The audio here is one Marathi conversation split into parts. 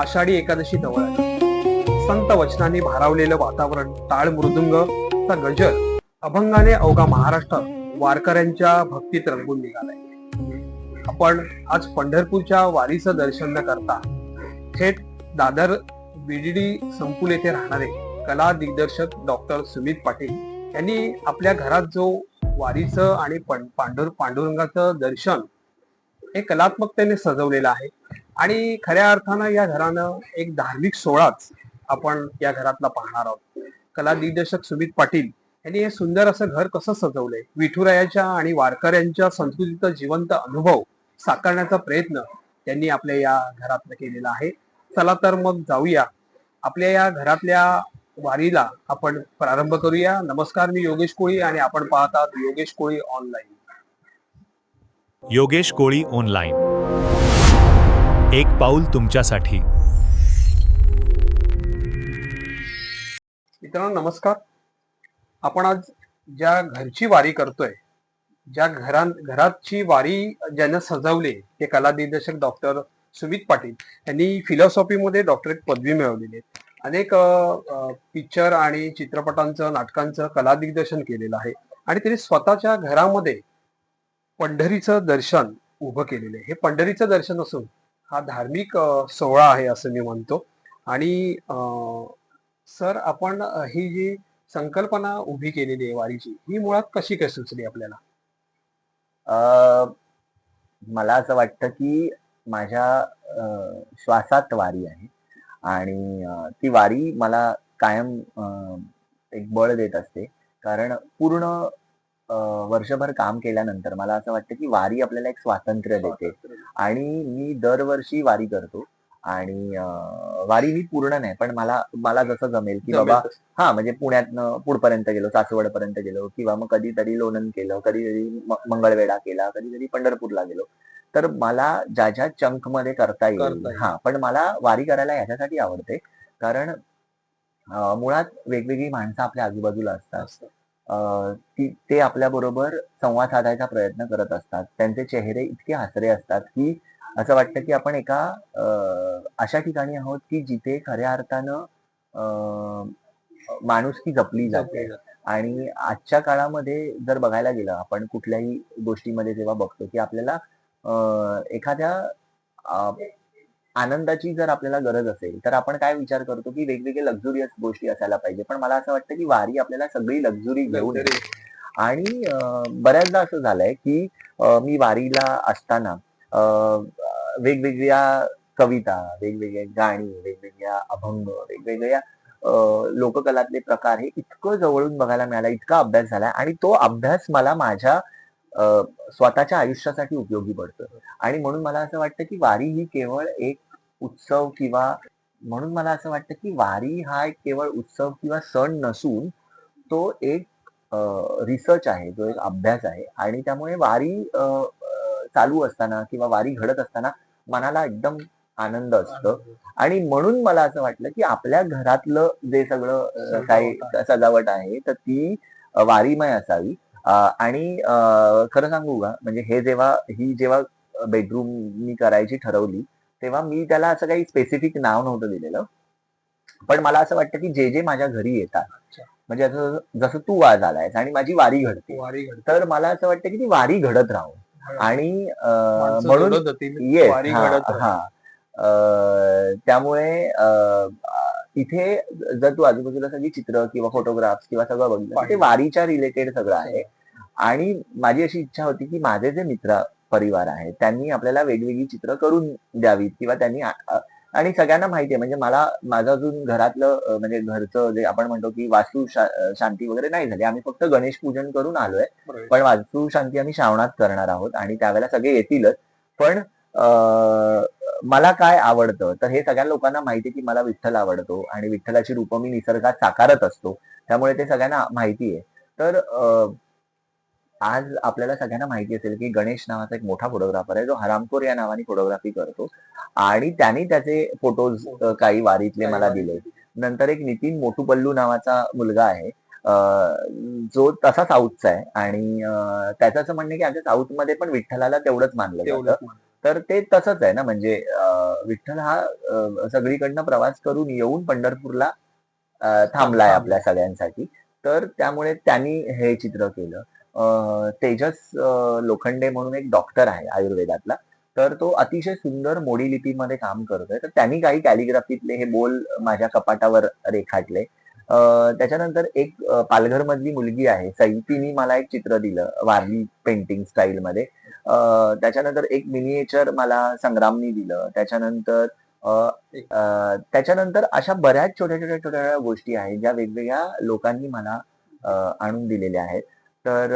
आषाढी एकादशी जवळ आहे. संत वचनांनी भारावलेलं वातावरण, टाळ मृदुंगचा गजर अभंगाने अवघा महाराष्ट्रात वारकऱ्यांच्या भक्तीत रंगून निघालाय. आपण आज पंढरपूरच्या वारीचं दर्शन न करता थेट दादर बीडीडी संकुल येथे राहणारे कला दिग्दर्शक डॉक्टर सुमित पाटील यांनी आपल्या घरात जो वारीचं आणि पांडुरंगाचं दर्शन हे कलात्मकतेने सजवलेलं आहे. आणि खऱ्या अर्थानं या घरानं एक धार्मिक सोहळाच आपण या घरातला पाहणार आहोत. कला दिग्दर्शक सुमित पाटील यांनी हे सुंदर असं घर कसं सजवलंय, विठुरायाच्या आणि वारकऱ्यांच्या संस्कृतीचा जिवंत अनुभव साकारण्याचा प्रयत्न त्यांनी आपल्या या घरातनं केलेला आहे. चला तर मग जाऊया आपल्या या घरातल्या वारीला आपण प्रारंभ करूया. नमस्कार, मी योगेश कोळी आणि आपण पाहत आहात योगेश कोळी ऑनलाईन. योगेश कोळी ऑनलाईन, एक पाऊल तुमच्यासाठी. मित्रांनो नमस्कार. आपण आज ज्या घरची वारी करतोय, ज्या घराची वारी ज्यानं सजवले ते कला दिग्दर्शक डॉक्टर सुमित पाटील यांनी फिलॉसॉफीमध्ये डॉक्टरेट पदवी मिळवलेली आहे. अनेक पिक्चर आणि चित्रपटांचं, नाटकांचं कला दिग्दर्शन केलेलं आहे आणि त्यांनी स्वतःच्या घरामध्ये पंढरीचं दर्शन उभं केलेलं आहे. हे पंढरीचं दर्शन असून हा धार्मिक सोहळा आहे असं मी म्हणतो. आणि सर, आपण ही जी संकल्पना उभी केलेली आहे वारीची, ही मुळात कशी काय सुचली आपल्याला? मला असं वाटतं की माझ्या श्वासात वारी आहे आणि ती वारी मला कायम एक बळ देत असते. कारण पूर्ण वर्षभर काम केल्यानंतर मला असं वाटतं की वारी आपल्याला एक स्वातंत्र्य देते आणि मी दरवर्षी वारी करतो आणि वारी मी पूर्ण नाही, पण मला मला जसं जमेल की बाबा म्हणजे पुण्यातनं पुढपर्यंत गेलो, सासवड पर्यंत गेलो, किंवा मग कधीतरी लोणंद केलं, कधीतरी मंगळवेढा केला, कधीतरी पंढरपूरला गेलो. तर मला ज्या चंक मध्ये करता येईल, पण मला वारी करायला ह्याच्यासाठी आवडते कारण मुळात वेगवेगळी माणसं आपल्या आजूबाजूला असतात. ते आपल्या बरोबर संवाद साधायचा प्रयत्न करत असतात. त्यांचे चेहरे इतके हसरे असतात की असं वाटतं की आपण एका अशा ठिकाणी आहोत की जिथे खऱ्या अर्थानं माणुसकी जपली जाते. आणि आजच्या काळामध्ये जर बघायला गेलं, आपण कुठल्याही गोष्टीमध्ये जेव्हा बघतो की आपल्याला एखाद्या आनंदाची जर आपल्याला गरज असेल तर आपण काय विचार करतो की वेगवेगळे लक्झुरियस गोष्टी असायला पाहिजे. पण मला असं वाटतं की वारी आपल्याला सगळी लक्झुरी घेऊन येते. आणि बऱ्याचदा असं झालंय की मी वारीला असताना वेगवेगळ्या कविता, वेगवेगळ्या गाणी, वेगवेगळ्या अभंग, वेगवेगळ्या लोककलातले प्रकार हे इतकं जवळून बघायला मिळाला, इतका अभ्यास झालाय आणि तो अभ्यास मला माझ्या स्वतःच्या आयुष्यासाठी उपयोगी पडतो. आणि म्हणून मला असं वाटतं की वारी ही केवळ एक उत्सव किंवा म्हणून मला असं वाटतं की वारी हा एक केवळ उत्सव किंवा सण नसून तो एक रिसर्च आहे, जो एक अभ्यास आहे. आणि त्यामुळे वारी चालू असताना किंवा वारी घडत असताना मनाला एकदम आनंद असतो. आणि म्हणून मला असं वाटलं की आपल्या घरातलं जे सगळं काही सजावट आहे तर ती वारीमय असावी. आणि खरं सांगू का, म्हणजे ही जेव्हा बेडरूम मी करायची ठरवली तेव्हा मी त्याला असं काही स्पेसिफिक नाव नव्हतं दिलेलं. पण मला असं वाटतं की जे माझ्या घरी येतात, म्हणजे जसं तू आज आलायस आणि माझी वारी घडते, तर मला असं वाटतं की ती वारी घडत राहो. आणि म्हणून त्यामुळे इथे जर तू आजूबाजूला सगळी चित्र किंवा फोटोग्राफ्स किंवा सगळं बघितलं, ते वारीच्या रिलेटेड सगळं आहे. आणि माझी अशी इच्छा होती की माझे जे मित्र परिवार आहे त्यांनी आपल्याला वेगवेगळी चित्र करून द्यावीत किंवा त्यांनी आणि सगळ्यांना माहितीये, म्हणजे माझं अजून घरातलं म्हणजे घरचं जे आपण म्हणतो की वास्तू शांती वगैरे नाही झाली. आम्ही फक्त गणेश पूजन करून आलोय, पण वास्तू शांती आम्ही श्रावणात करणार आहोत आणि त्यावेळेला सगळे येतीलच. पण मला काय आवडतं तर हे सगळ्या लोकांना माहितीये की मला विठ्ठल आवडतो आणि विठ्ठलाची रूपं मी निसर्गात साकारत असतो, त्यामुळे ते सगळ्यांना माहिती आहे. तर आज आपल्याला सगळ्यांना माहिती असेल की गणेश नावाचा एक मोठा फोटोग्राफर आहे जो हरामखोर या नावाने फोटोग्राफी करतो आणि त्यांनी त्याचे फोटोज काही वारीतले मला दिले. नंतर एक नितीन मोटूपल्लू नावाचा मुलगा आहे जो तसा साऊथचा आहे आणि त्याचं असं म्हणणं की आमच्या साऊथ मध्ये पण विठ्ठलाला तेवढंच मानलं जातं. तर ते तसंच आहे ना, म्हणजे विठ्ठल हा सगळीकडनं प्रवास करून येऊन पंढरपूरला थांबलाय आपल्या सगळ्यांसाठी. तर त्यामुळे त्यांनी हे चित्र केलं. तेजस लोखंडे म्हणून एक डॉक्टर आहे आयुर्वेदातला. तर तो अतिशय सुंदर मोडी लिपीमध्ये काम करतोय. तर त्यांनी काही कॅलिग्राफीतले हे बोल माझ्या कपाटावर रेखाटले. त्याच्यानंतर एक पालघरमधली मुलगी आहे सई, तिने मला एक चित्र दिलं वारली पेंटिंग स्टाईलमध्ये. त्याच्यानंतर एक मिनिएचर मला संग्रामनी दिलं. त्याच्यानंतर अशा बऱ्याच छोट्या गोष्टी आहेत ज्या वेगवेगळ्या लोकांनी मला आणून दिलेल्या आहेत. तर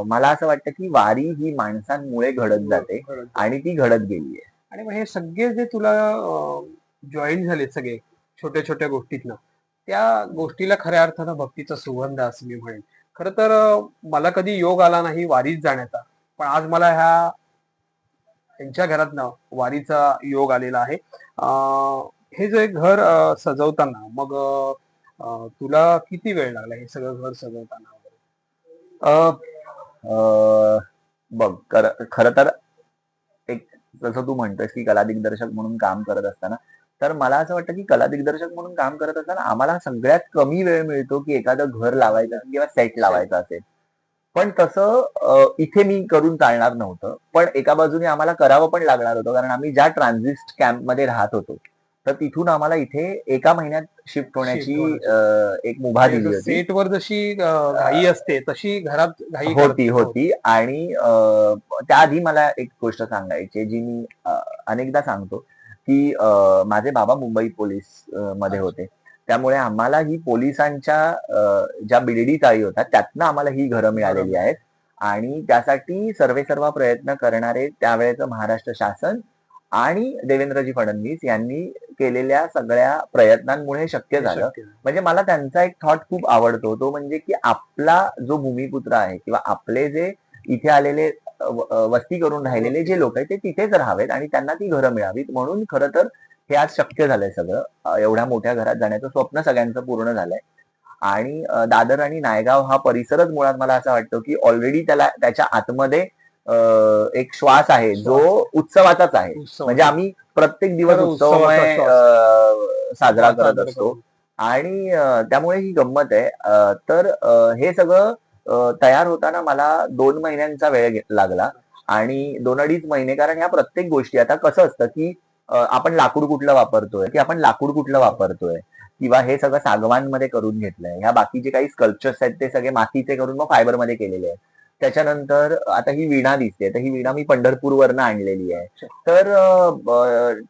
मला असं वाटतं की वारी ही माणसांमुळे घडत जाते आणि ती घडत गेली आहे. आणि मग हे सगळे जे तुला जॉईन झाले सगळे छोट्या छोट्या गोष्टीतनं, त्या गोष्टीला खऱ्या अर्थानं भक्तीचा सुगंध आहे असं मी म्हणेन. खरं तर मला कधी योग आला नाही वारीत जाण्याचा, पण आज मला यांच्या घरातनं वारीचा योग आलेला आहे. हे जे घर सजवताना मग तुला किती वेळ लागला हे सगळं घर सजवताना वगैरे? अ, अ, बघ खरं तर एक जसं तू म्हणतोयस की कला दिग्दर्शक म्हणून काम करत असताना, तर मला असं वाटतं की कला दिग्दर्शक म्हणून काम करत असताना आम्हाला सगळ्यात कमी वेळ मिळतो की एखादं घर लावायचं असेल किंवा सेट लावायचा असेल. पण तसं इथे मी करून चालणार नव्हतं. पण एका बाजूने आम्हाला करावं पण लागणार होतं, कारण आम्ही ज्या ट्रान्झिस्ट कॅम्पमध्ये राहत होतो, तर तिथून आम्हाला इथे एका महिन्यात शिफ्ट होण्याची एक मुभा दिली होती. सेटवर जशी घाई असते तशी घरात घाई होती आणि त्याआधी मला एक गोष्ट सांगायची आहे, जी मी अनेकदा सांगतो, की माझे बाबा मुंबई पोलीस मध्ये होते. त्यामुळे आम्हाला ही पोलिसांच्या ज्या बिडडी चाळी होत्या त्यातनं आम्हाला ही घरं मिळालेली आहेत. आणि त्यासाठी सर्वेसर्वा प्रयत्न करणारे त्यावेळेचं महाराष्ट्र शासन आणि देवेंद्रजी फडणवीस यांनी केलेल्या सगळ्या प्रयत्नांमुळे शक्य झालं. म्हणजे मला त्यांचा एक थॉट खूप आवडतो, तो म्हणजे की आपला जो भूमिपुत्र आहे किंवा आपले जे इथे आलेले वस्ती करून राहिलेले जे लोक आहेत ते तिथेच राहावेत आणि त्यांना ती घरं मिळावीत. म्हणून खरं तर हे आज शक्य झालंय सगळं. एवढ्या मोठ्या घरात जाण्याचं स्वप्न सगळ्यांचं पूर्ण झालंय. आणि दादर आणि नायगाव हा परिसरच मुळात मला असं वाटतं की ऑलरेडी त्याच्या आतमध्ये एक श्वास आहे जो उत्सवाचाच आहे. म्हणजे आम्ही प्रत्येक दिवस उत्सवमय साजरा करत असतो आणि त्यामुळे ही गंमत आहे. तर हे सगळं तयार होताना मला 2 महिन्यांचा वेळ लागला आणि 2-2.5 महिने, कारण ह्या प्रत्येक गोष्टी आता कसं असतं की आपण लाकूड कुठलं वापरतोय किंवा हे सगळं सागवानमध्ये करून घेतलंय. ह्या बाकीचे काही स्कल्पचर्स आहेत ते सगळे मातीचे करून मग फायबरमध्ये केलेले आहेत. त्याच्यानंतर आता ही वीणा दिसते, तर ही वीणा मी पंढरपूरवरनं आणलेली आहे. तर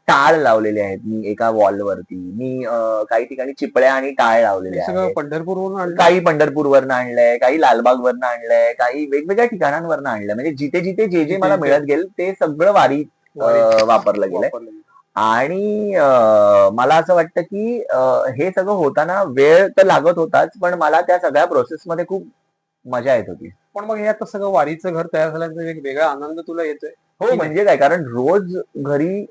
टाळ लावलेले आहेत मी एका वॉलवरती. मी काही ठिकाणी चिपळ्या आणि टाळ लावलेले आहेत. काही पंढरपूरवरनं आणलंय, काही लालबागवरनं आणलंय, काही वेगवेगळ्या ठिकाणांवरनं आणलंय. म्हणजे जिथे जिथे जे मला मिळत गेलं ते सगळं वारी वापरलं गेलंय. आणि मला असं वाटतं की हे सगळं होताना वेळ तर लागत होताच, पण मला त्या सगळ्या प्रोसेसमध्ये खूप मजा येत होती. पण मग हे आता सगळं वारीचं घर तयार झाल्यानंतर एक वेगळा आनंद तुला येतोय? हो, म्हणजे काय, कारण रोज घरी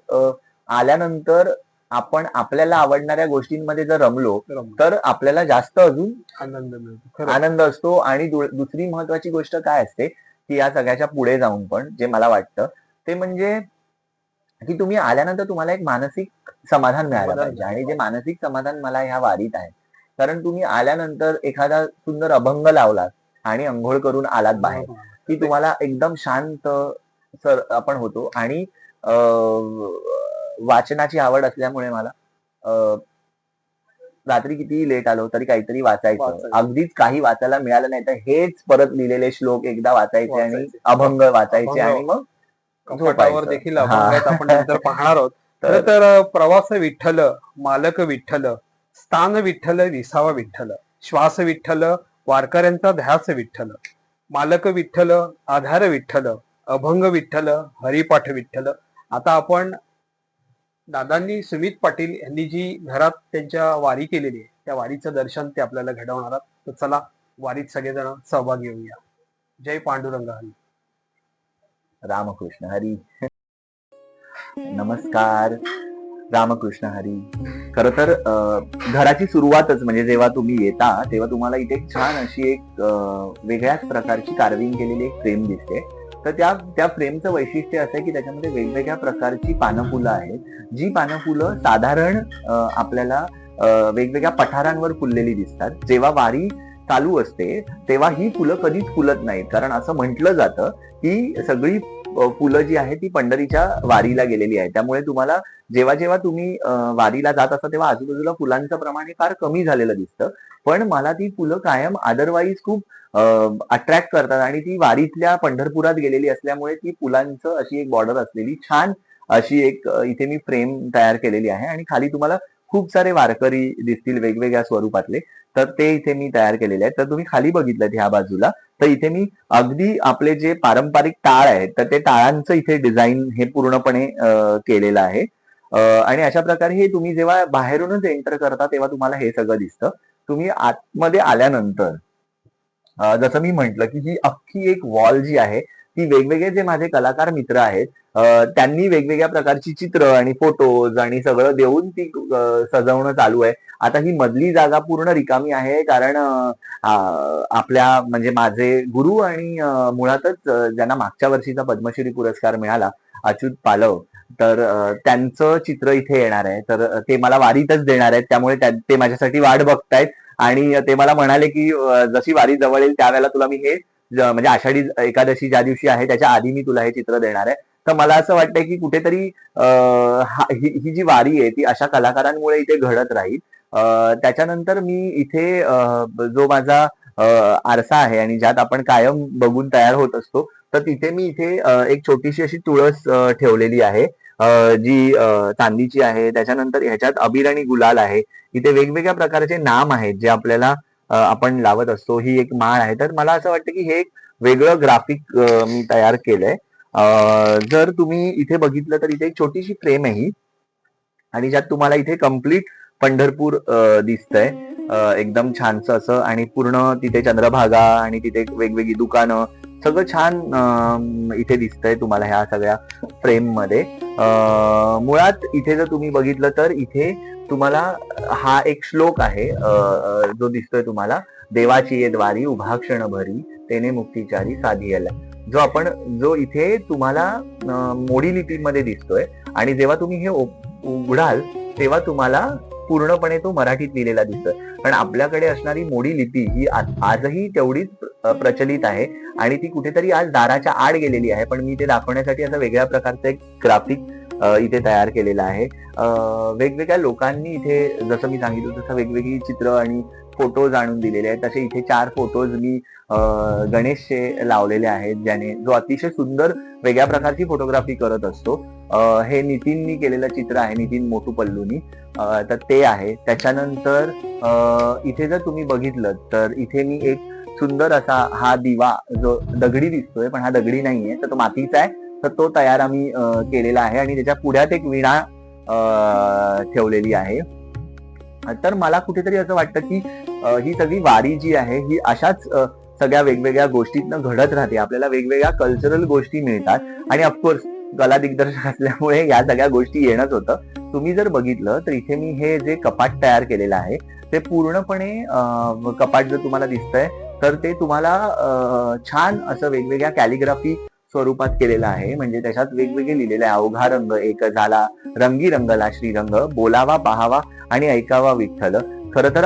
आल्यानंतर आपण आपल्याला आवडणाऱ्या गोष्टींमध्ये जर रमलो तर आपल्याला जास्त अजून आनंद असतो. आणि दुसरी महत्वाची गोष्ट काय असते की या सगळ्याच्या पुढे जाऊन पण जे मला वाटतं ते म्हणजे की तुम्ही आल्यानंतर तुम्हाला एक मानसिक समाधान मिळालं पाहिजे. आणि जे मानसिक समाधान मला ह्या वारीत आहे, कारण तुम्ही आल्यानंतर एखादा सुंदर अभंग लावलात आणि अंघोळ करून आलात बाहेर, की तुम्हाला एकदम शांत आपण होतो. आणि वाचनाची आवड असल्यामुळे मला रात्री कितीही लेट आलो तरी काहीतरी वाचायचं. अगदीच काही वाचायला मिळालं नाही तर हेच परत लिहिलेले श्लोक एकदा वाचायचे आणि अभंग वाचायचे आणि मग कपाटावर देखील आपण नंतर पाहणार आहोत. तर प्रवास विठ्ठल, मालक विठ्ठल, स्थान विठ्ठल, विसावा विठ्ठल, श्वास विठ्ठल, वारकऱ्यांचा ध्यास विठ्ठल, मालक विठ्ठल, आधार विठ्ठल, अभंग विठ्ठल, हरिपाठ विठ्ठल. आता आपण दादांनी, सुमित पाटील यांनी जी घरात त्यांच्या वारी केलेली आहे त्या वारीचं दर्शन ते आपल्याला घडवणार आहात. तर चला वारीत सगळेजण सहभागी होऊया. जय पांडुरंग हरी. रामकृष्ण हरी. नमस्कार. रामकृष्ण हरी. खर तर घराची सुरुवातच म्हणजे जेव्हा तुम्ही येता तेव्हा तुम्हाला इथे छान अशी एक वेगळ्याच प्रकारची कार्विंग केलेली एक फ्रेम दिसते. तर त्या फ्रेमचं वैशिष्ट्य असं आहे की त्याच्यामध्ये वेगवेगळ्या प्रकारची पानफुलं आहेत, जी पानफुलं साधारण आपल्याला वेगवेगळ्या पठारांवर फुललेली दिसतात. जेव्हा वारी चालू असते तेव्हा ही फुलं कधीच फुलत नाहीत, कारण असं म्हटलं जातं की सगळी फुलं जी आहेत ती पंढरीच्या वारीला गेलेली आहे. त्यामुळे तुम्हाला जेव्हा जेव्हा तुम्ही वारीला जात असता तेव्हा आजूबाजूला फुलांचं प्रमाण हे फार कमी झालेलं दिसतं. पण मला ती फुलं कायम अदरवाईज खूप अट्रॅक्ट करतात आणि ती वारीतल्या पंढरपुरात गेलेली असल्यामुळे ती फुलांचं अशी एक बॉर्डर असलेली छान अशी एक इथे मी फ्रेम तयार केलेली आहे आणि खाली तुम्हाला खूप सारे वारकरी दिसतील वेगवेगळ्या स्वरूपातले, तर ते इथे मी तयार केलेले आहेत. तर तुम्ही खाली बघितलं ह्या बाजूला, तर इथे मी अगदी आपले जे पारंपरिक टाळ आहेत तर ते टाळांचं इथे डिझाईन हे पूर्णपणे केलेलं आहे. आणि अशा प्रकारे हे तुम्ही जेव्हा बाहेरूनच एंटर करता तेव्हा तुम्हाला हे सगळं दिसतं. तुम्ही आतमध्ये आल्यानंतर जसं मी म्हंटल की ही अख्खी एक वॉल जी आहे ती वेगवेगळे जे माझे कलाकार मित्र आहेत त्यांनी वेगवेगळ्या प्रकारची चित्र आणि फोटोज आणि सगळं देऊन ती सजवणं चालू आहे. आता ही मधली जागा पूर्ण रिकामी आहे, कारण आपल्या म्हणजे माझे गुरु आणि मुळातच ज्यांना मागच्या वर्षीचा पद्मश्री पुरस्कार मिळाला, अच्युत पालव, तर त्यांचं चित्र इथे येणार आहे. तर ते मला वारीतच देणार आहेत, त्यामुळे ते माझ्यासाठी वाट बघतायत आणि ते मला म्हणाले की जशी वारी जवळ येईल त्यावेळेला तुला मी हे म्हणजे आषाढी एकादशी ज्या दिवशी आहे त्याच्या आधी मी तुला हे चित्र देणार आहे. तर मला असं वाटतंय की कुठेतरी ही जी वारी आहे ती अशा कलाकारांमुळे इथे घडत राहील. त्याच्यानंतर मी इथे जो माझा आरसा आहे आणि ज्यात आपण कायम बघून तयार होत असतो, तर तिथे मी इथे एक छोटीशी अशी तुळस ठेवलेली आहे जी चांदीची आहे. त्याच्यानंतर ह्याच्यात अबीर आणि गुलाल आहे. इथे वेगवेगळ्या प्रकारचे नाम आहेत जे आपल्याला आपण लावत असतो. ही एक माळ आहे. तर मला असं वाटतं की हे एक वेगळं ग्राफिक मी तयार केलंय. जर तुम्ही इथे बघितलं तर इथे एक छोटीशी फ्रेम आहे ही, आणि ज्यात तुम्हाला इथे कम्प्लीट पंढरपूर दिसतंय एकदम छानसं असं, आणि पूर्ण तिथे चंद्रभागा आणि तिथे वेगवेगळी दुकानं सगळं छान इथे दिसतंय तुम्हाला ह्या सगळ्या फ्रेम मध्ये. मुळात इथे जर तुम्ही बघितलं तर इथे तुम्हाला हा एक श्लोक आहे जो दिसतोय तुम्हाला, देवाची ये द्वारी उभा क्षण भरी तेने मुक्तीचारी साधियला, जो इथे तुम्हाला मोडी लिपीमध्ये दिसतोय. आणि जेव्हा तुम्ही हे उघडाल तेव्हा तुम्हाला पूर्णपणे तो मराठीत लिहिलेला दिसतोय. पण आपल्याकडे असणारी मोडी लिपी ही आजही तेवढीच प्रचलित आहे आणि ती कुठेतरी आज दाराच्या आड गेलेली आहे. पण मी ते दाखवण्यासाठी असं वेगळ्या प्रकारचं एक ग्राफिक इथे तयार केलेलं आहे. वेगवेगळ्या लोकांनी इथे जसं मी सांगितलं तसं वेगवेगळी चित्र आणि फोटोज आणून दिलेले आहेत. तसे इथे 4 फोटोज मी गणेशचे लावलेले आहेत, जो अतिशय सुंदर वेगळ्या प्रकारची फोटोग्राफी करत असतो. हे नितीननी केलेलं चित्र आहे, नितीन मोटूपल्लूनी, तर ते आहे. त्याच्यानंतर इथे जर तुम्ही बघितलं तर इथे मी एक सुंदर असा हा दिवा जो दगडी दिसतोय पण हा दगडी नाहीये, तर तो मातीचा आहे, तर तो तयार आम्ही केलेला आहे आणि त्याच्या पुढ्यात एक विणा ठेवलेली आहे. तर मला कुठेतरी असं वाटतं की ही सगळी वारी जी आहे ही अशाच सगळ्या वेगवेगळ्या गोष्टीतनं घडत राहते. आपल्याला वेगवेगळ्या कल्चरल गोष्टी मिळतात आणि ऑफकोर्स कला दिग्दर्शक असल्यामुळे या सगळ्या गोष्टी येणंच होतं. तुम्ही जर बघितलं तर इथे मी हे जे कपाट तयार केलेलं आहे ते पूर्णपणे कपाट जर तुम्हाला दिसतंय तर ते तुम्हाला छान असं वेगवेगळ्या कॅलिग्राफी स्वरूपात केलेलं आहे. म्हणजे त्याच्यात वेगवेगळे लिहिलेले आहे, अवघा रंग एक झाला, रंगी रंगला श्रीरंग, बोलावा पाहावा आणि ऐकावा विठ्ठल. खरं तर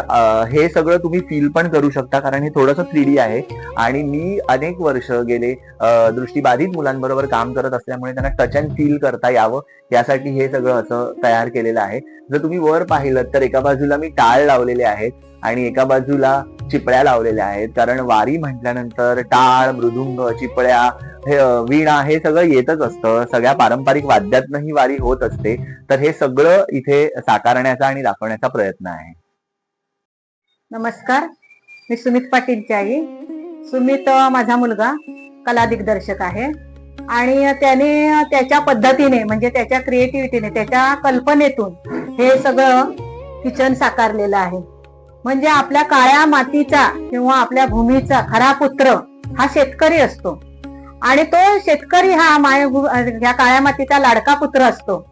हे सगळं तुम्ही फील पण करू शकता, कारण हे थोडंसं 3D आहे आणि मी अनेक वर्ष गेले दृष्टीबाधित मुलांबरोबर काम करत असल्यामुळे त्यांना टच अँड फील करता यावं यासाठी हे सगळं असं तयार केलेलं आहे. जर तुम्ही वर पाहिलं तर एका बाजूला मी टाळ लावलेले आहेत आणि एका बाजूला चिपळ्या लावलेल्या आहेत, कारण वारी म्हटल्यानंतर टाळ, मृदुंग, चिपळ्या, वीणा हे सगळं येतच असतं. सगळ्या पारंपरिक वाद्यातनं ही वारी होत असते. तर हे सगळं इथे साकारण्याचा आणि दाखवण्याचा प्रयत्न आहे. नमस्कार, मी सुमित पाटीलची आई. सुमित माझा मुलगा कला दिग्दर्शक आहे आणि त्याने त्याच्या पद्धतीने म्हणजे त्याच्या क्रिएटिव्हिटीने त्याच्या कल्पनेतून हे सगळं किचन साकारलेलं आहे. म्हणजे आपल्या काळ्या मातीचा किंवा आपल्या भूमीचा खरा पुत्र हा शेतकरी असतो आणि तो शेतकरी हा ह्या काळ्या मातीचा लाडका पुत्र असतो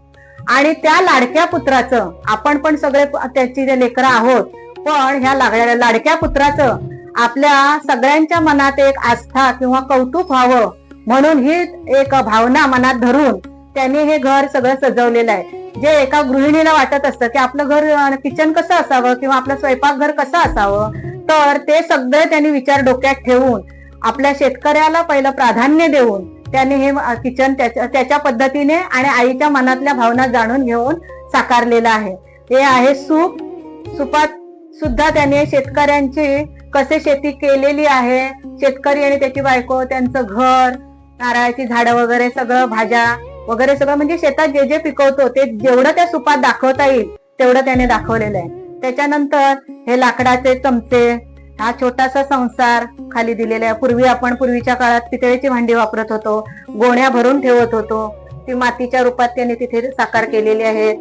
आणि त्या लाडक्या पुत्राचं आपण पण सगळे त्याची जे लेकरं आहोत, पण ह्या लाडक्या पुत्राचं आपल्या सगळ्यांच्या मनात एक आस्था किंवा कौतुक व्हावं म्हणून ही एक भावना मनात धरून त्यांनी हे घर सगळं सजवलेलं आहे. जे एका गृहिणीला वाटत असतं की आपलं घर किचन कसं असावं किंवा आपलं स्वयंपाकघर कसं असावं, तर ते सगळे त्यांनी विचार डोक्यात ठेवून आपल्या शेतकऱ्याला पहिलं प्राधान्य देऊन त्यांनी हे किचन त्याच्या पद्धतीने आणि आईच्या मनातल्या भावना जाणून घेऊन साकारलेलं आहे. हे आहे सूप. सुपात सुद्धा त्याने शेतकऱ्यांची कसे शेती केलेली आहे, शेतकरी आणि त्याची बायको, त्यांचं घर, नारळाची झाडं वगैरे सगळं, भाज्या वगैरे सगळं, म्हणजे शेतात जे जे पिकवतो ते जेवढं त्या सुपात दाखवता येईल तेवढं त्याने दाखवलेलं आहे. त्याच्यानंतर हे लाकडाचे चमचे, हा छोटासा संसार खाली दिलेला आहे. पूर्वीच्या काळात पितळेची भांडी वापरत होतो, गोण्या भरून ठेवत होतो, ती मातीच्या रूपात त्याने तिथे साकार केलेली आहेत.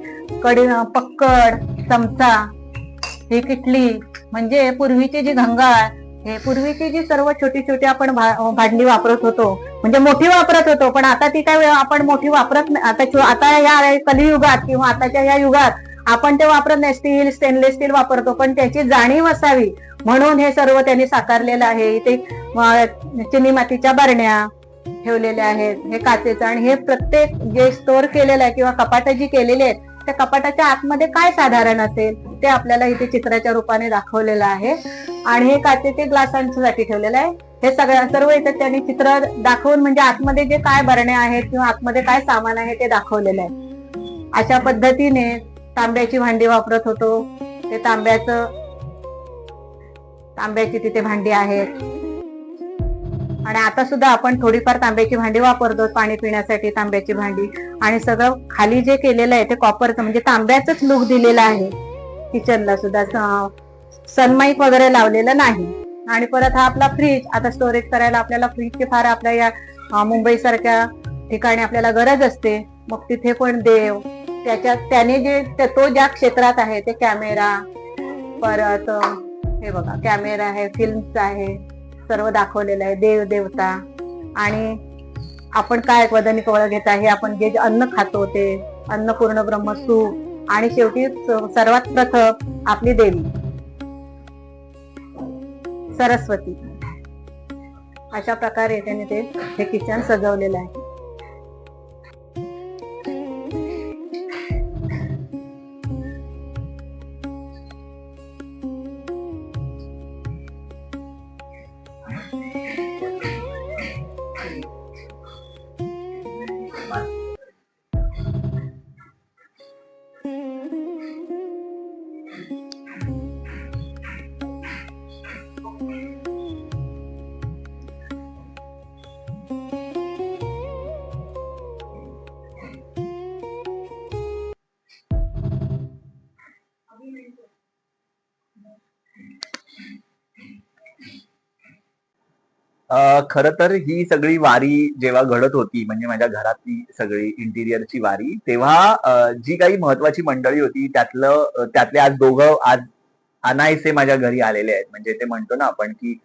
पक्कड, चमचा, ही किटली, म्हणजे पूर्वीची जी घंगाळ, हे पूर्वीची जी सर्व छोटी छोटी आपण भांडी वापरत होतो, म्हणजे मोठी वापरत होतो, पण आता ती काय आपण मोठी वापरत नाही. आता या कलियुगात किंवा आताच्या या युगात आपण ते वापरत नाही. स्टील, स्टेनलेस स्टील वापरतो, पण त्याची जाणीव असावी म्हणून हे सर्व त्यांनी साकारलेलं आहे. इथे चिनी मातीच्या बरण्या ठेवलेल्या आहेत, हे काचेचं, आणि हे प्रत्येक जे स्टोअर केलेलं आहे किंवा कपाट जी केलेली आहेत त्या कपाटाच्या आतमध्ये काय साधारण असेल ते आपल्याला इथे चित्राच्या रूपाने दाखवलेलं आहे. आणि हे काचेचे ग्लासांसाठी ठेवलेलं आहे. हे सर्व इथे त्यांनी चित्र दाखवून, म्हणजे आतमध्ये जे काय बरण्या आहेत किंवा आतमध्ये काय सामान आहे ते दाखवलेलं आहे. अशा पद्धतीने तांब्याची भांडी वापरत होतो, ते तांब्याची तिथे भांडी आहेत. आणि आता सुद्धा आपण थोडीफार तांब्याची भांडी वापरतो, पाणी पिण्यासाठी तांब्याची भांडी. आणि सगळं खाली जे केलेलं आहे ते कॉपरचं, म्हणजे तांब्याचंच लुक दिलेलं आहे. किचनला सुद्धा सनमाईक वगैरे लावलेलं नाही. आणि परत हा आपला फ्रीज. आता स्टोरेज करायला आपल्याला फ्रीजची फार आपल्या या मुंबई सारख्या ठिकाणी आपल्याला गरज असते. मग तिथे पण देव, त्याने जे तो ज्या क्षेत्रात आहे ते कॅमेरा, परत हे बघा कॅमेरा आहे, फिल्म्स आहे, सर्व दाखवलेलं आहे. देव देवता आणि आपण काय वदनी कवळ घेता, हे आपण जे अन्न खातो ते अन्नपूर्ण ब्रह्मसूप, आणि शेवटी सर्वात प्रथम आपली देवी सरस्वती. अशा प्रकारे त्याने हे किचन सजवलेलं आहे. खर तर ही सगळी वारी जेव्हा घडत होती, म्हणजे माझ्या घरातली सगळी इंटिरियरची वारी, तेव्हा जी काही महत्वाची मंडळी होती त्यातले आज दोघं आज अनायसे माझ्या घरी आलेले आहेत. म्हणजे ते म्हणतो ना आपण की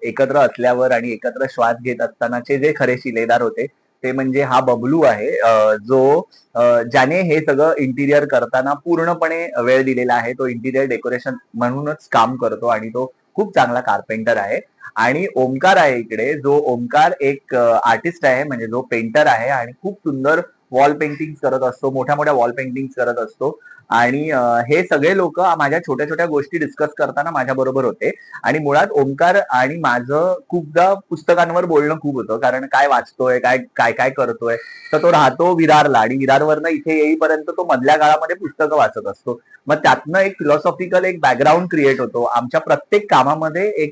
एकत्र असल्यावर आणि एकत्र श्वास घेत असतानाचे जे खरे शिलेदार होते ते म्हणजे हा बबलू आहे, जो ज्याने हे सगळं इंटिरियर करताना पूर्णपणे वेळ दिलेला आहे. तो इंटिरियर डेकोरेशन म्हणूनच काम करतो आणि तो खूप चांगला कार्पेंटर आहे. आणि ओमकार आहे इकडे, जो ओमकार एक आर्टिस्ट आहे, म्हणजे जो पेंटर आहे आणि खूप सुंदर वॉल पेंटिंग करत असतो, मोठ्या मोठ्या वॉल पेंटिंग करत असतो. आणि हे सगळे लोक माझ्या छोट्या छोट्या गोष्टी डिस्कस करताना माझ्या बरोबर होते. आणि मुळात ओमकार आणि माझं खूपदा पुस्तकांवर बोलणं खूप होतं, कारण काय वाचतोय, काय काय काय करतोय. तर तो राहतो विरारला आणि विरारवरनं इथे येईपर्यंत तो मधल्या काळामध्ये पुस्तकं वाचत असतो. मग त्यातनं एक फिलॉसॉफिकल एक बॅकग्राऊंड क्रिएट होतो. आमच्या प्रत्येक कामामध्ये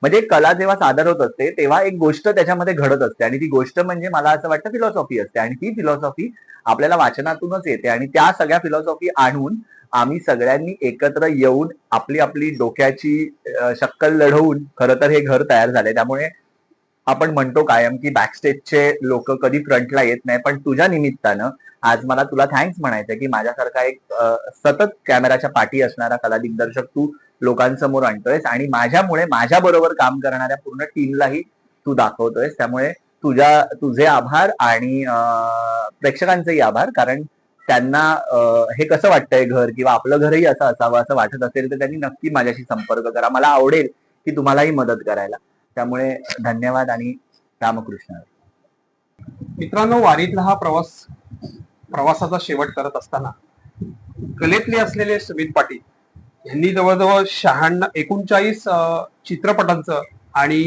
म्हणजे कला जेव्हा सादर होत असते तेव्हा एक गोष्ट त्याच्यामध्ये घडत असते, आणि ती गोष्ट म्हणजे मला असं वाटतं फिलॉसॉफी असते. आणि ती फिलॉसॉफी आपल्याला वाचनातूनच येते. आणि त्या सगळ्या फिलॉसॉफी आणून आम्ही सगळ्यांनी एकत्र येऊन आपली आपली डोक्याची शक्कल लढवून खरं तर हे घर तयार झालंय. त्यामुळे आपण म्हणतो कायम की बॅकस्टेजचे लोक कधी फ्रंटला येत नाही, पण तुझ्या निमित्तानं आज मला तुला थँक्स म्हणायचंय की माझ्यासारखा एक सतत कॅमेराच्या पाठी असणारा कला दिग्दर्शक तू लोकांसमोर आणतोयस, आणि माझ्यामुळे माझ्या बरोबर काम करणाऱ्या पूर्ण टीमलाही तू दाखवतोयस. त्यामुळे तुझे आभार आणि प्रेक्षकांचेही आभार, कारण त्यांना हे कसं वाटतंय घर, किंवा आपलं घरही असं असावं असं वाटत असेल तर त्यांनी नक्की माझ्याशी संपर्क करा. मला आवडेल की तुम्हालाही मदत करायला. त्यामुळे धन्यवाद आणि रामकृष्ण. मित्रांनो, वारीतला हा प्रवासाचा शेवट करत असताना कलेतले असलेले सुमित पाटील यांनी जवळजवळ 39 चित्रपटांचं आणि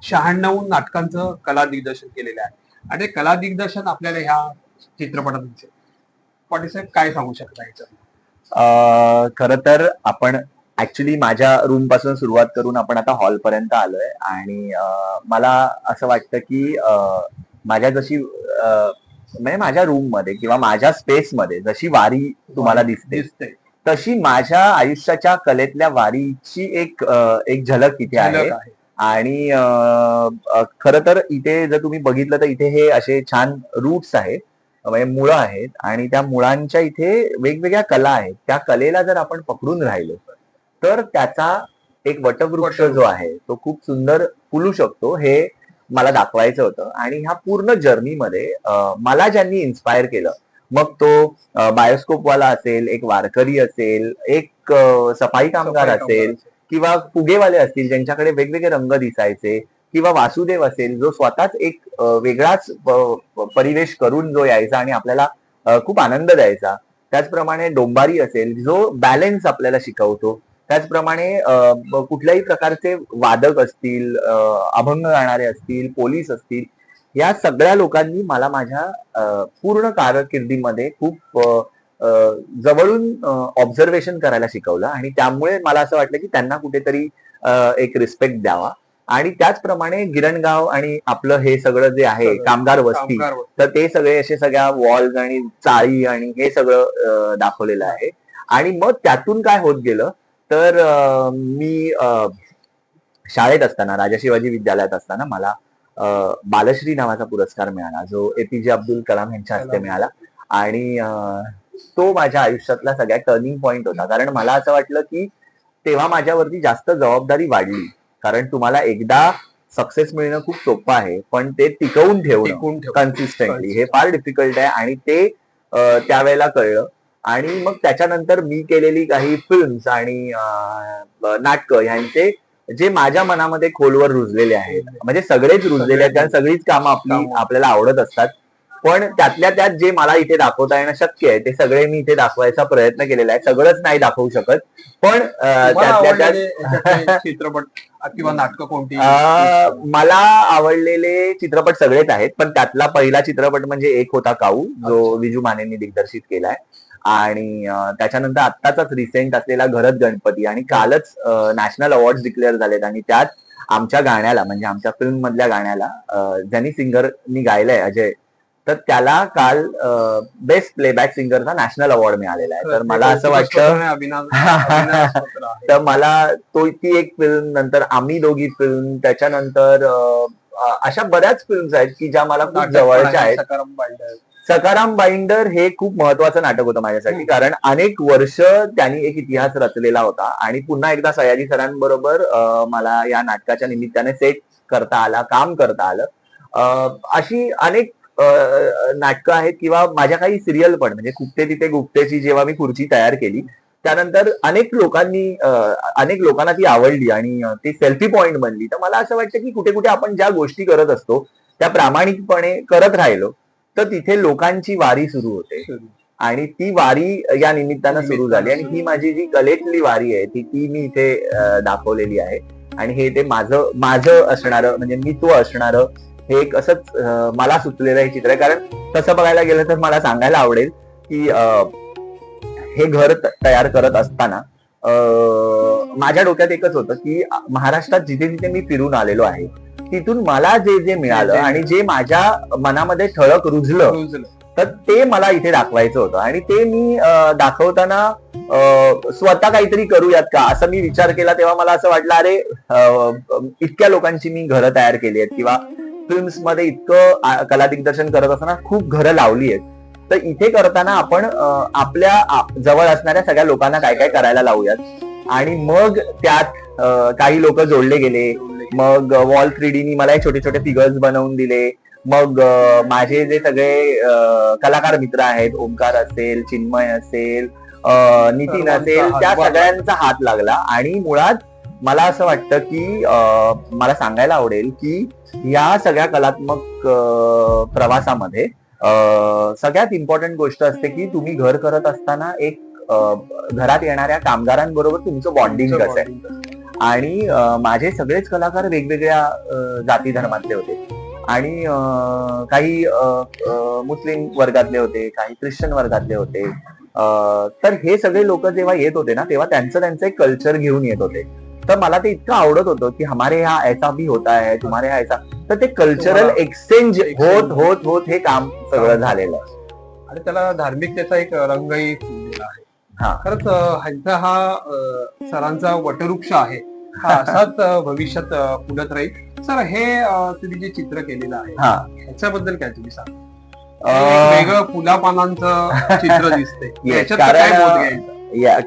96 नाटकांचं कला दिग्दर्शन केलेलं आहे. आणि कला दिग्दर्शन आपल्याला ह्या चित्रपटांचे पाटील साहेब काय सांगू शकता याच्यात? खर तर आपण ऍक्च्युली माझ्या रूम पासून सुरुवात करून आपण आता हॉल पर्यंत आलोय आणि मला असं वाटतं की माझ्या जशी म्हणजे माझ्या रूम मध्ये किंवा माझ्या स्पेस मध्ये जशी वारी तुम्हाला दिसते तशी माझ्या आयुष्याच्या कलेतल्या वारीची एक झलक इथे आहे. आणि खर तर इथे जर तुम्ही बघितलं तर इथे हे असे छान रूट्स आहेत, म्हणजे मुळं आहेत आणि त्या मुळांच्या इथे वेगवेगळ्या कला आहेत. त्या कलेला जर आपण पकडून राहिलो तर त्याचा एक वटवृक्ष जो आहे तो खूप सुंदर फुलू शकतो, हे मला दाखवायचं होतं. आणि ह्या पूर्ण जर्नीमध्ये मला ज्यांनी इन्स्पायर केलं, मग तो बायोस्कोपवाला असेल, एक वारकरी असेल, एक सफाई कामगार असेल किंवा फुगेवाले असतील ज्यांच्याकडे वेगवेगळे रंग दिसायचे, किंवा वासुदेव असेल जो स्वतःच एक वेगळाच परिवेश करून जो यायचा आणि आपल्याला खूप आनंद द्यायचा. त्याचप्रमाणे डोंबारी असेल जो बॅलन्स आपल्याला शिकवतो. त्याचप्रमाणे कुठल्याही प्रकारचे वादक असतील, अभंग गाणारे असतील, पोलीस असतील, या सगळ्या लोकांनी मला माझ्या पूर्ण कारकिर्दीमध्ये खूप जवळून ऑब्झर्वेशन करायला शिकवलं आणि त्यामुळे मला असं वाटलं की त्यांना कुठेतरी एक रिस्पेक्ट द्यावा. आणि त्याचप्रमाणे गिरणगाव आणि आपलं हे सगळं जे आहे कामगार वस्ती, तर ते सगळे असे सगळ्या वॉल्स आणि चाळी आणि हे सगळं दाखवलेलं आहे. आणि मग त्यातून काय होत गेलं तर मी शाळेत असताना, राजा शिवाजी विद्यालयात असताना मला बालश्री नावाचा पुरस्कार मिळाला, जो एपीजे अब्दुल कलाम यांच्या हस्ते मिळाला. आणि तो माझ्या आयुष्यातला सगळ्यात टर्निंग पॉइंट होता, कारण मला असं वाटलं की तेव्हा माझ्यावरती जास्त जबाबदारी वाढली. कारण तुम्हाला एकदा सक्सेस मिळणं खूप सोपं आहे, पण ते टिकवून ठेवणं कन्सिस्टंटली हे फार डिफिकल्ट आहे. आणि ते त्यावेळेला कळलं. आणि मग त्याच्यानंतर मी केलेली काही फिल्म्स आणि नाटकं ह्यांचे जे माझ्या मनामध्ये खोलवर रुजलेले आहेत, म्हणजे सगळेच रुजलेले आहेत, कारण सगळीच कामं आपल्याला आवडत असतात, पण त्यातल्या त्यात जे मला इथे दाखवता येणं शक्य आहे ते सगळे मी इथे दाखवायचा प्रयत्न केलेला आहे. सगळंच नाही दाखवू शकत, पण त्यातल्या त्यात चित्रपट किंवा नाटकं कोणती? मला आवडलेले चित्रपट सगळेच आहेत, पण त्यातला पहिला चित्रपट म्हणजे एक होता काऊ, जो विजू मानेंनी दिग्दर्शित केलाय. आणि त्याच्यानंतर आत्ताचाच रिसेंट असलेला घरत गणपती. आणि कालच नॅशनल अवॉर्ड डिक्लेअर झालेत आणि त्यात आमच्या गाण्याला, म्हणजे आमच्या फिल्म मधल्या गाण्याला ज्यांनी सिंगरनी गायलंय अजय, तर त्याला काल बेस्ट प्लेबॅक सिंगरचा नॅशनल अवॉर्ड मिळालेला आहे. तर मला असं वाटतं तर मला ती एक फिल्म, नंतर आम्ही दोघी फिल्म, त्याच्यानंतर अशा बऱ्याच फिल्म्स आहेत की ज्या मला खूप जवळच्या आहेत. सकाराम बाइंडर हे खूप महत्वाचं नाटक होतं माझ्यासाठी, कारण अनेक वर्ष त्यांनी एक इतिहास रचलेला होता. आणि पुन्हा एकदा सयाजी सरांबरोबर मला या नाटकाच्या निमित्ताने सेट करता आला, काम करता आलं. अशी अनेक नाटकं आहेत किंवा माझ्या काही सिरियल पण, म्हणजे कुठे तिथे गुप्तेची जेव्हा मी खुर्ची तयार केली त्यानंतर अनेक लोकांना ती आवडली आणि ती सेल्फी पॉइंट बनली. तर मला असं वाटतं की कुठे कुठे आपण ज्या गोष्टी करत असतो त्या प्रामाणिकपणे करत राहिलो तर तिथे लोकांची वारी सुरू होते. आणि ती वारी या निमित्तानं सुरू झाली आणि ही माझी जी कलेतली वारी आहे ती मी इथे दाखवलेली आहे. आणि हे ते माझं असणारं, म्हणजे मी तो असणारं, हे एक असंच मला सुचलेलं हे चित्र आहे. कारण तसं बघायला गेलं तर मला सांगायला आवडेल की हे घर तयार करत असताना माझ्या डोक्यात एकच होतं की महाराष्ट्रात जिथे जिथे मी फिरून आलेलो आहे तिथून मला जे जे मिळालं आणि जे माझ्या मनामध्ये ठळक रुजलं तर ते मला इथे दाखवायचं होतं. आणि ते मी दाखवताना स्वतः काहीतरी करूयात का असं मी विचार केला. तेव्हा मला असं वाटलं, अरे इतक्या लोकांची मी घरं तयार केली आहेत किंवा फिल्म्स मध्ये इतकं कला दिग्दर्शन करत असताना खूप घरं लावली आहेत, तर इथे करताना आपण आपल्या जवळ असणाऱ्या सगळ्या लोकांना काय काय करायला लावूयात. आणि मग त्यात काही लोक जोडले गेले. मग वॉल 3Dनी मला छोटे छोटे फिगर्स बनवून दिले. मग माझे जे सगळे कलाकार मित्र आहेत, ओंकार असेल, चिन्मय असेल, नितीन असेल, त्या सगळ्यांचा हात लागला. आणि मुळात मला असं वाटतं की मला सांगायला आवडेल की या सगळ्या कलात्मक प्रवासामध्ये सगळ्यात इम्पॉर्टंट गोष्ट असते की तुम्ही घर करत असताना एक घरात येणाऱ्या कामगारांबरोबर तुमचं बॉन्डिंग कसं आहे. आणि माझे सगळेच कलाकार वेगवेगळ्या जाती धर्मातले होते आणि काही मुस्लिम वर्गातले होते, काही ख्रिश्चन वर्गातले होते. तर हे सगळे लोक जेव्हा येत होते ना तेव्हा त्यांचं एक कल्चर घेऊन येत होते. तर मला ते इतकं आवडत होतं की हमारे यहाँ ऐसा भी होता है, तुम्हारे यहाँ ऐसा. तर ते कल्चरल एक्सचेंज होत होत होत हे काम सगळं झालेलं आहे. आणि त्याला धार्मिकतेचा एक रंगही फुललेला आहे. हा. खरंच ह्यांचा हा सरांचा वटवृक्ष आहे, हा असाच भविष्यात फुलत राहील. सर, हे तुम्ही जे चित्र केलेलं आहे हा. ह्याच्याबद्दल काय तुम्ही सांगा? वेगळं फुला पानांचं चित्र दिसते, याच्यात काय बोध घ्यायचं?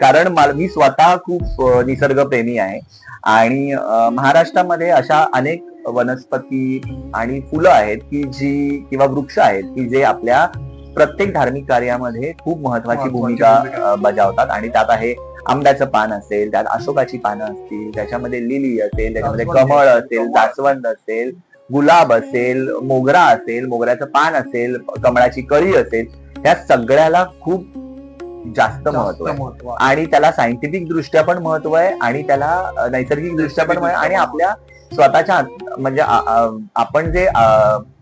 कारण मी स्वतः खूप निसर्गप्रेमी आहे आणि महाराष्ट्रामध्ये अशा अनेक वनस्पती आणि फुलं आहेत की जी किंवा वृक्ष आहेत की जे आपल्या प्रत्येक धार्मिक कार्यामध्ये खूप महत्वाची भूमिका बजावतात. आणि त्यात आहे आंब्याचं पान असेल, त्यात अशोकाची पानं असतील, त्याच्यामध्ये लिली असेल, त्याच्यामध्ये कमळ असेल, जास्वंद असेल, गुलाब असेल, मोगरा असेल, मोगऱ्याचं पान असेल, कमळाची कळी असेल. ह्या सगळ्याला खूप जास्त महत्व आहे आणि त्याला सायंटिफिक दृष्ट्या पण महत्व आहे आणि त्याला नैसर्गिक दृष्ट्या पण महत्व आहे. आणि आपल्या स्वतःच्या म्हणजे आपण जे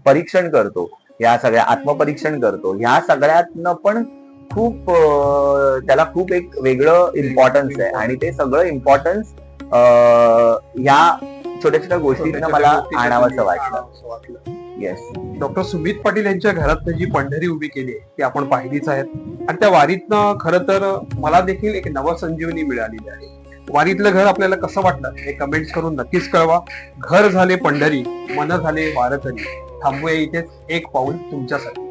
परीक्षण करतो, या सगळ्या आत्मपरीक्षण करतो, ह्या सगळ्यातनं पण खूप त्याला खूप एक वेगळं इम्पॉर्टन्स आहे. आणि ते सगळं इम्पॉर्टन्स ह्या छोट्या छोट्या गोष्टींना मला आणावंसं वाटलं. येस. डॉक्टर सुमित पाटील यांच्या घरात जी पंढरी उभी केली आहे ती आपण पाहिलीच आहेत. आणि त्या वारीतनं खरं तर मला देखील एक नवसंजीवनी मिळालेली आहे. वारीतलं घर आपल्याला कसं वाटलं हे कमेंट्स करून नक्कीच कळवा. घर झाले पंढरी, मन झाले वारकरी. थांबूया इथेच, एक पाऊल तुमच्यासाठी.